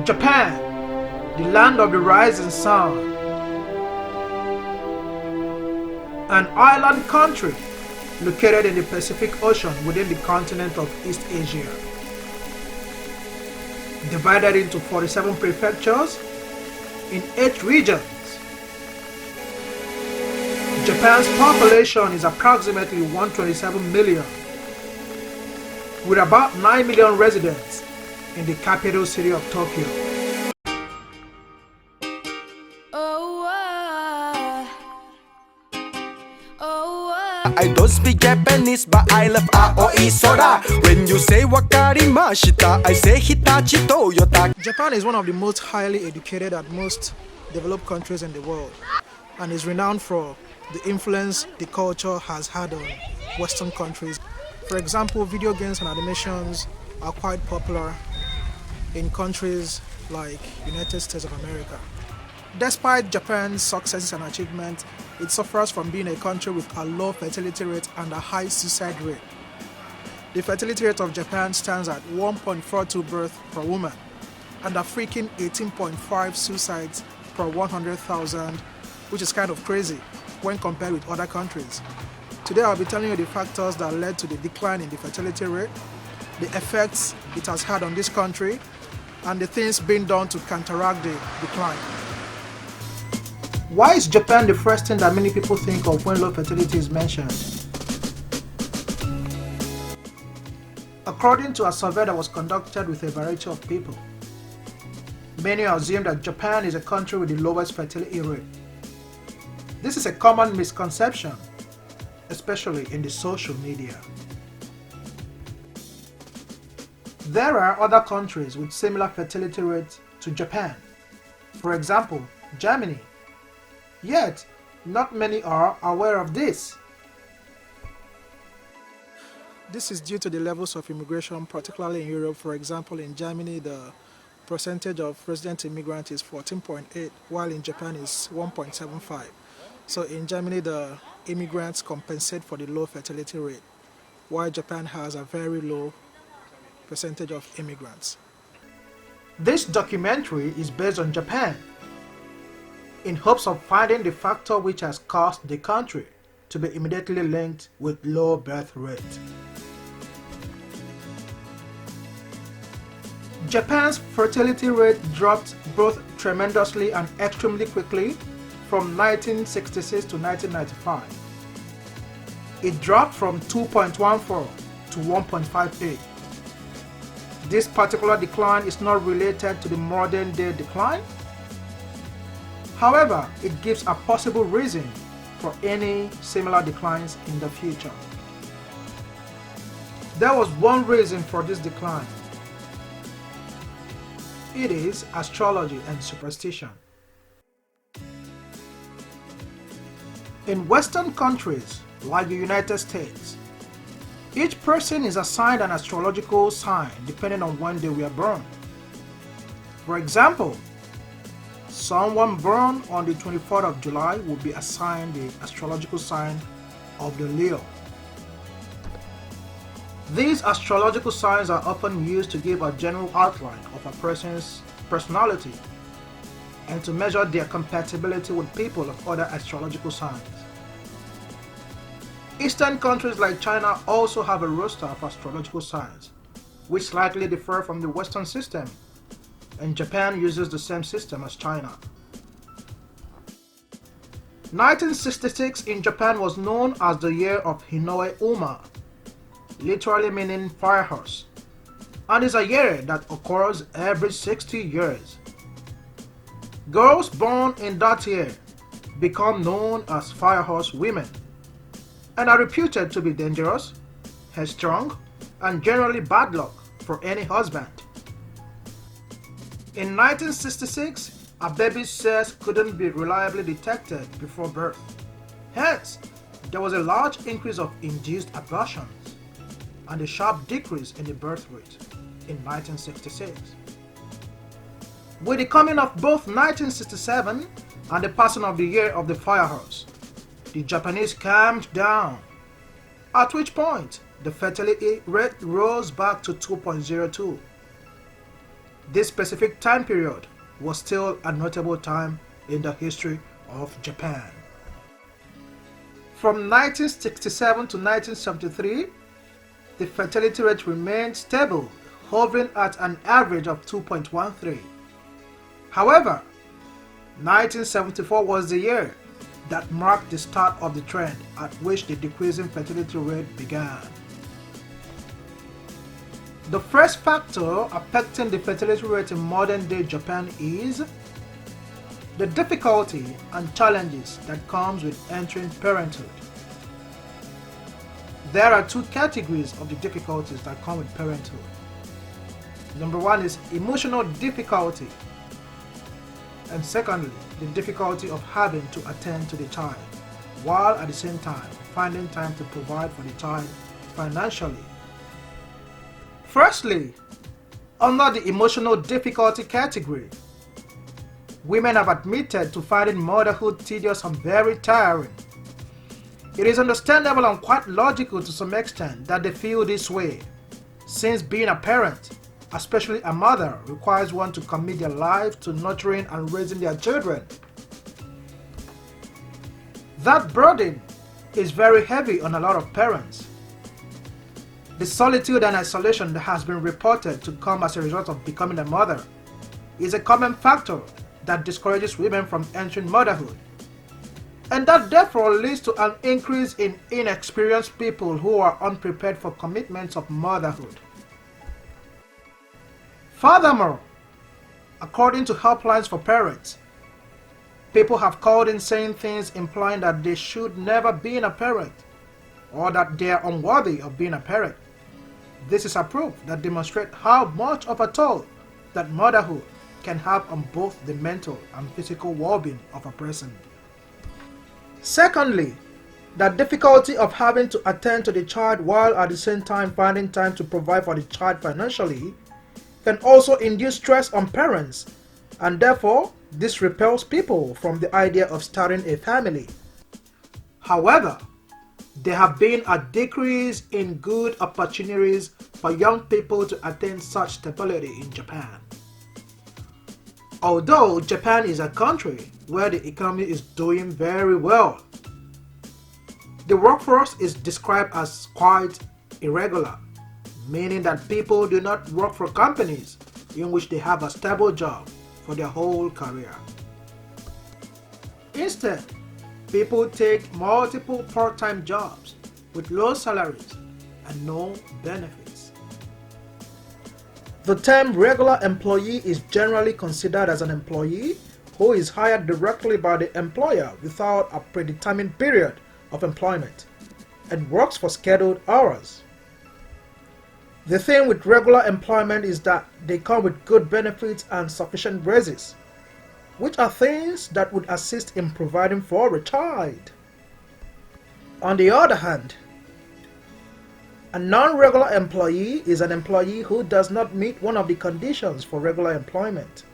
Japan, the land of the rising sun, an island country located in the Pacific Ocean within the continent of East Asia. Divided into 47 prefectures in 8 regions. Japan's population is approximately 127 million, with about 9 million residents in the capital city of Tokyo. I don't speak Japanese, but I love Aoi Sora. When you say wakarimashita, I say Hitachi Toyota. Japan is one of the most highly educated and most developed countries in the world, and is renowned for the influence the culture has had on Western countries. For example, video games and animations are quite popular in countries like United States of America. Despite Japan's successes and achievements, it suffers from being a country with a low fertility rate and a high suicide rate. The fertility rate of Japan stands at 1.42 births per woman and a freaking 18.5 suicides per 100,000, which is kind of crazy when compared with other countries. Today I'll be telling you the factors that led to the decline in the fertility rate, the effects it has had on this country, and the things being done to counteract the decline. Why is Japan the first thing that many people think of when low fertility is mentioned? According to a survey that was conducted with a variety of people, many assume that Japan is a country with the lowest fertility rate. This is a common misconception, especially in the social media. There are other countries with similar fertility rates to Japan. For example, Germany. Yet, not many are aware of this. This is due to the levels of immigration, particularly in Europe. For example, in Germany, the percentage of resident immigrants is 14.8, while in Japan is 1.75. So in Germany, the immigrants compensate for the low fertility rate, while Japan has a very low percentage of immigrants. This documentary is based on Japan, in hopes of finding the factor which has caused the country to be immediately linked with low birth rate. Japan's fertility rate dropped both tremendously and extremely quickly from 1966 to 1995. It dropped from 2.14 to 1.58. This particular decline is not related to the modern day decline. However, it gives a possible reason for any similar declines in the future. There was one reason for this decline. It is astrology and superstition. In Western countries like the United States, each person is assigned an astrological sign depending on when they were born. For example, someone born on the 24th of July will be assigned the astrological sign of the Leo. These astrological signs are often used to give a general outline of a person's personality and to measure their compatibility with people of other astrological signs. Eastern countries like China also have a roster of astrological signs, which slightly differ from the Western system, and Japan uses the same system as China. 1966 in Japan was known as the year of Hinoe Uma, literally meaning fire horse, and is a year that occurs every 60 years. Girls born in that year become known as fire horse women and are reputed to be dangerous, headstrong, and generally bad luck for any husband. In 1966, a baby's sex couldn't be reliably detected before birth. Hence, there was a large increase of induced abortions and a sharp decrease in the birth rate in 1966. With the coming of both 1967 and the passing of the year of the fire horse, the Japanese calmed down, at which point the fertility rate rose back to 2.02. This specific time period was still a notable time in the history of Japan. From 1967 to 1973, the fertility rate remained stable, hovering at an average of 2.13. However, 1974 was the year that marked the start of the trend at which the decreasing fertility rate began. The first factor affecting the fertility rate in modern-day Japan is the difficulty and challenges that comes with entering parenthood. There are two categories of the difficulties that come with parenthood. Number one is emotional difficulty, and secondly, the difficulty of having to attend to the child, while at the same time finding time to provide for the child financially. Firstly, under the emotional difficulty category, women have admitted to finding motherhood tedious and very tiring. It is understandable and quite logical to some extent that they feel this way, since being a parent, especially a mother, requires one to commit their life to nurturing and raising their children. That burden is very heavy on a lot of parents. The solitude and isolation that has been reported to come as a result of becoming a mother is a common factor that discourages women from entering motherhood, and that therefore leads to an increase in inexperienced people who are unprepared for commitments of motherhood. Furthermore, according to helplines for parents, people have called in saying things implying that they should never be a parent or that they are unworthy of being a parent. This is a proof that demonstrates how much of a toll that motherhood can have on both the mental and physical well-being of a person. Secondly, the difficulty of having to attend to the child while at the same time finding time to provide for the child financially can also induce stress on parents, and therefore this repels people from the idea of starting a family. However, there have been a decrease in good opportunities for young people to attain such stability in Japan. Although Japan is a country where the economy is doing very well, the workforce is described as quite irregular, meaning that people do not work for companies in which they have a stable job for their whole career. Instead, people take multiple part-time jobs with low salaries and no benefits. The term regular employee is generally considered as an employee who is hired directly by the employer without a predetermined period of employment and works for scheduled hours. The thing with regular employment is that they come with good benefits and sufficient raises, which are things that would assist in providing for a child. On the other hand, a non-regular employee is an employee who does not meet one of the conditions for regular employment.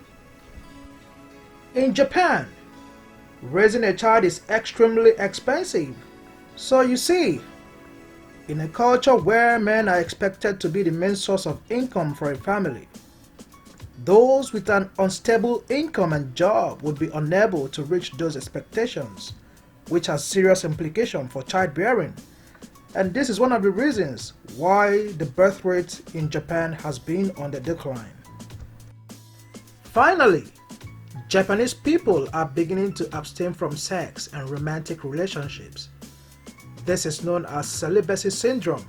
In Japan, raising a child is extremely expensive. So you see, in a culture where men are expected to be the main source of income for a family, those with an unstable income and job would be unable to reach those expectations, which has serious implications for childbearing. And this is one of the reasons why the birth rate in Japan has been on the decline. Finally, Japanese people are beginning to abstain from sex and romantic relationships. This is known as celibacy syndrome.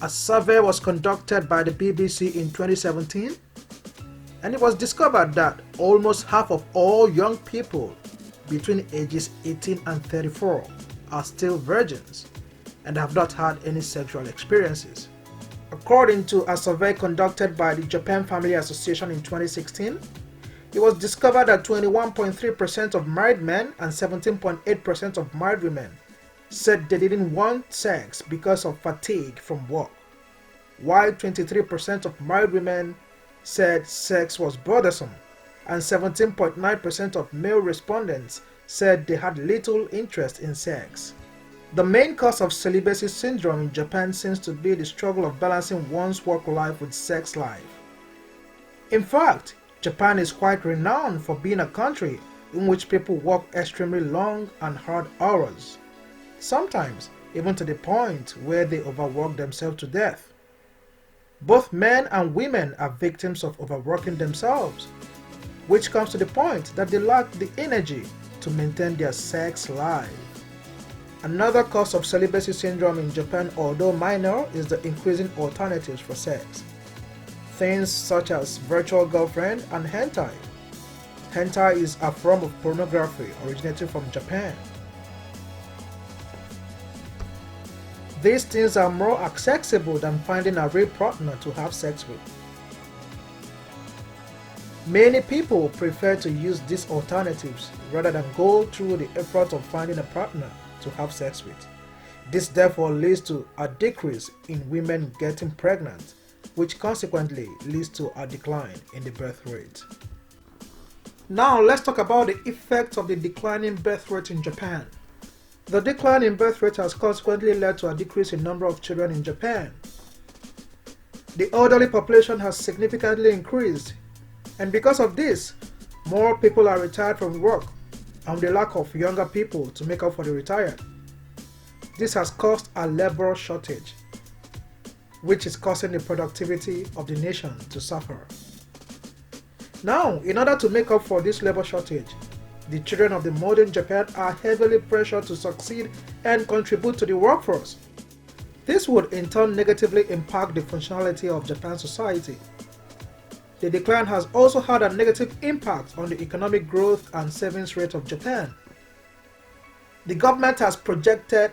A survey was conducted by the BBC in 2017, and it was discovered that almost half of all young people between ages 18 and 34 are still virgins and have not had any sexual experiences. According to a survey conducted by the Japan Family Association in 2016, it was discovered that 21.3% of married men and 17.8% of married women said they didn't want sex because of fatigue from work, while 23% of married women said sex was bothersome, and 17.9% of male respondents said they had little interest in sex. The main cause of celibacy syndrome in Japan seems to be the struggle of balancing one's work life with sex life. In fact, Japan is quite renowned for being a country in which people work extremely long and hard hours, sometimes even to the point where they overwork themselves to death. Both men and women are victims of overworking themselves, which comes to the point that they lack the energy to maintain their sex life. Another cause of celibacy syndrome in Japan, although minor, is the increasing alternatives for sex. Things such as virtual girlfriend and hentai. Hentai is a form of pornography originating from Japan. These things are more accessible than finding a real partner to have sex with. Many people prefer to use these alternatives rather than go through the effort of finding a partner to have sex with. This therefore leads to a decrease in women getting pregnant, which consequently leads to a decline in the birth rate. Now let's talk about the effects of the declining birth rate in Japan. The decline in birth rate has consequently led to a decrease in number of children in Japan. The elderly population has significantly increased, and because of this, more people are retired from work, and the lack of younger people to make up for the retired. This has caused a labor shortage, which is causing the productivity of the nation to suffer. Now, in order to make up for this labor shortage, the children of the modern Japan are heavily pressured to succeed and contribute to the workforce. This would in turn negatively impact the functionality of Japan's society. The decline has also had a negative impact on the economic growth and savings rate of Japan. The government has projected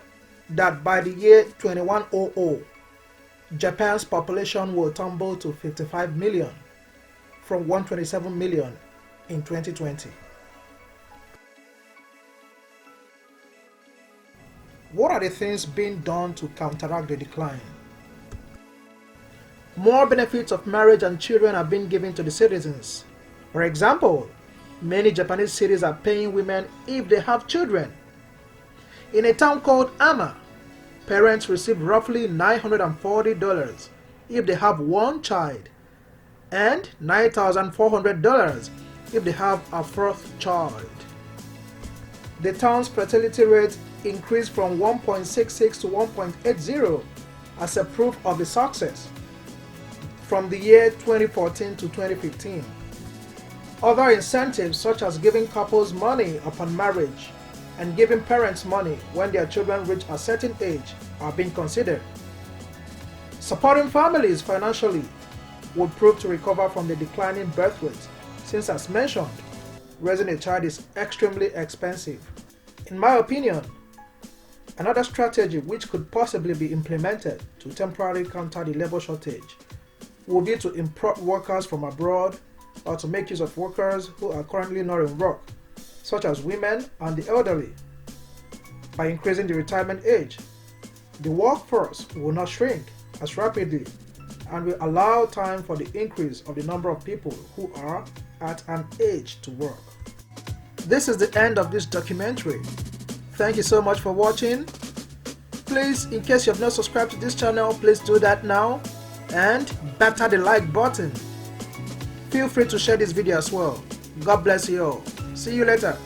that by the year 2100, Japan's population will tumble to 55 million from 127 million in 2020. What are the things being done to counteract the decline? More benefits of marriage and children are being given to the citizens. For example, many Japanese cities are paying women if they have children. In a town called Ama, parents receive roughly $940 if they have one child, and $9,400 if they have a fourth child. The town's fertility rate increased from 1.66 to 1.80 as a proof of the success from the year 2014 to 2015. Other incentives such as giving couples money upon marriage and giving parents money when their children reach a certain age are being considered. Supporting families financially would prove to recover from the declining birth rate, since as mentioned, raising a child is extremely expensive. In my opinion, another strategy which could possibly be implemented to temporarily counter the labor shortage would be to import workers from abroad or to make use of workers who are currently not in work, such as women and the elderly. By increasing the retirement age, the workforce will not shrink as rapidly and will allow time for the increase of the number of people who are at an age to work. This is the end of this documentary. Thank you so much for watching. Please, in case you have not subscribed to this channel, please do that now and batter the like button. Feel free to share this video as well. God bless you all. See you later.